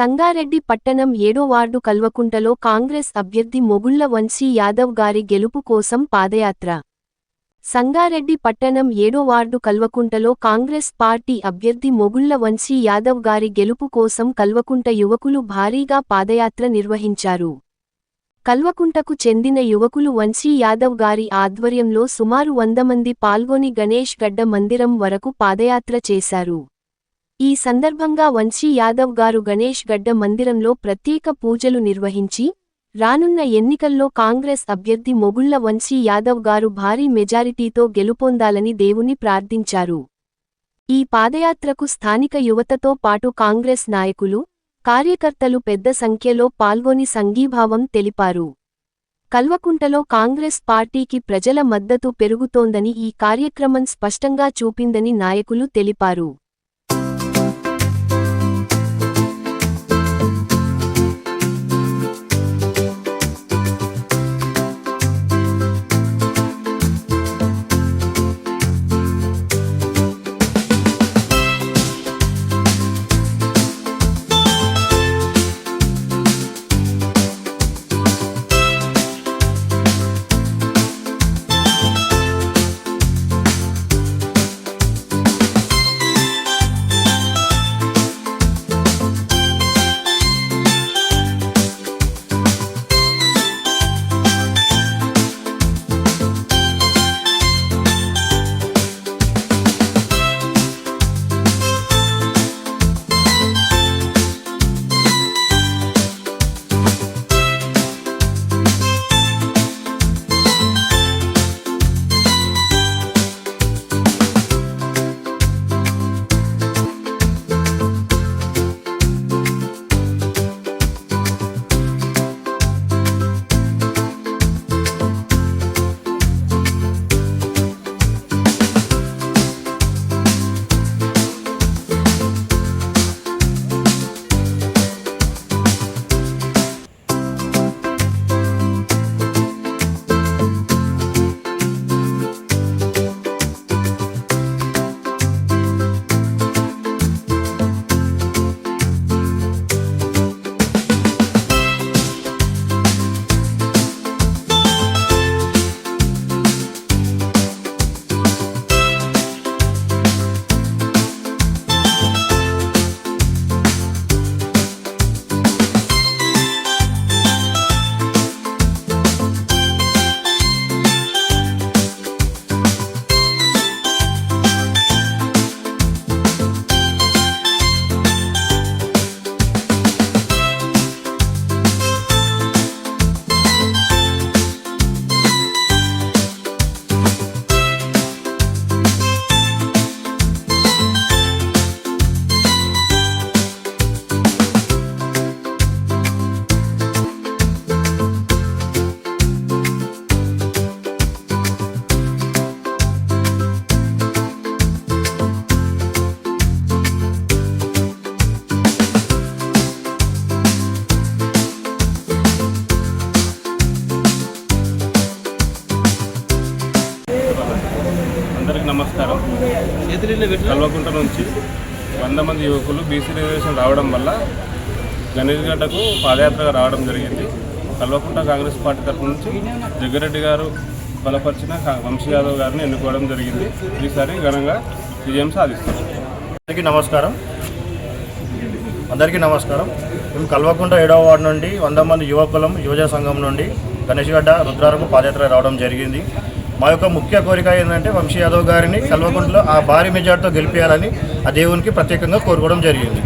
సంగారెడ్డి పట్టణం 7వ వార్డు కల్వకుంటలో కాంగ్రెస్ అభ్యర్థి మొగుళ్ల వంశీ యాదవ్ గారి గెలుపు కోసం పాదయాత్ర. సంగారెడ్డి పట్టణం 7వ వార్డు కల్వకుంటలో కాంగ్రెస్ పార్టీ అభ్యర్థి మొగుళ్ల వంశీ యాదవ్ గారి గెలుపు కోసం కల్వకుంట యువకులు భారీగా పాదయాత్ర నిర్వహించారు. కల్వకుంటకు చెందిన యువకులు వంశీ యాదవ్ గారి ఆధ్వర్యంలో సుమారు 100 మంది పాల్గొని గణేష్ గడ్డ మందిరం వరకు పాదయాత్ర చేశారు. ఈ సందర్భంగా వంశీ యాదవ్ గారు గణేష్ గడ్డ మందిరంలో ప్రత్యేక పూజలు నిర్వహించి, రానున్న ఎన్నికల్లో కాంగ్రెస్ అభ్యర్థి మొగుళ్ల వంశీ యాదవ్ గారు భారీ మెజారిటీతో గెలుపొందాలని దేవుని ప్రార్థించారు. ఈ పాదయాత్రకు స్థానిక యువతతో పాటు కాంగ్రెస్ నాయకులు, కార్యకర్తలు పెద్ద సంఖ్యలో పాల్గొని సంఘీభావం తెలిపారు. కల్వకుంటలో కాంగ్రెస్ పార్టీకి ప్రజల మద్దతు పెరుగుతోందని ఈ కార్యక్రమం స్పష్టంగా చూపిందని నాయకులు తెలిపారు. అందరికీ నమస్కారం. కల్వకుంట నుంచి 100 మంది యువకులు బీసీ రిజర్వేషన్ రావడం వల్ల గణేష్ గడ్డకు పాదయాత్రగా రావడం జరిగింది. కల్వకుంట కాంగ్రెస్ పార్టీ తరఫు నుంచి జగ్గారెడ్డి గారు బలపరిచిన వంశీ యాదవ్ గారిని ఎన్నుకోవడం జరిగింది. ఈసారి ఘనంగా విజయం సాధిస్తారు. అందరికీ నమస్కారం. మేము కల్వకుంట 7వ వార్డు నుండి 100 మంది యువజన సంఘం నుండి గణేష్ గడ్డ రుద్రారకు పాదయాత్ర రావడం జరిగింది. మా యొక్క ముఖ్య కోరిక ఏంటంటే వంశీ యాదవ్ గారిని కల్వకుంటలో ఆ భారీ మెజార్టీతో గెలిపేయాలని ఆ దేవునికి ప్రత్యేకంగా కోరుకోవడం జరిగింది.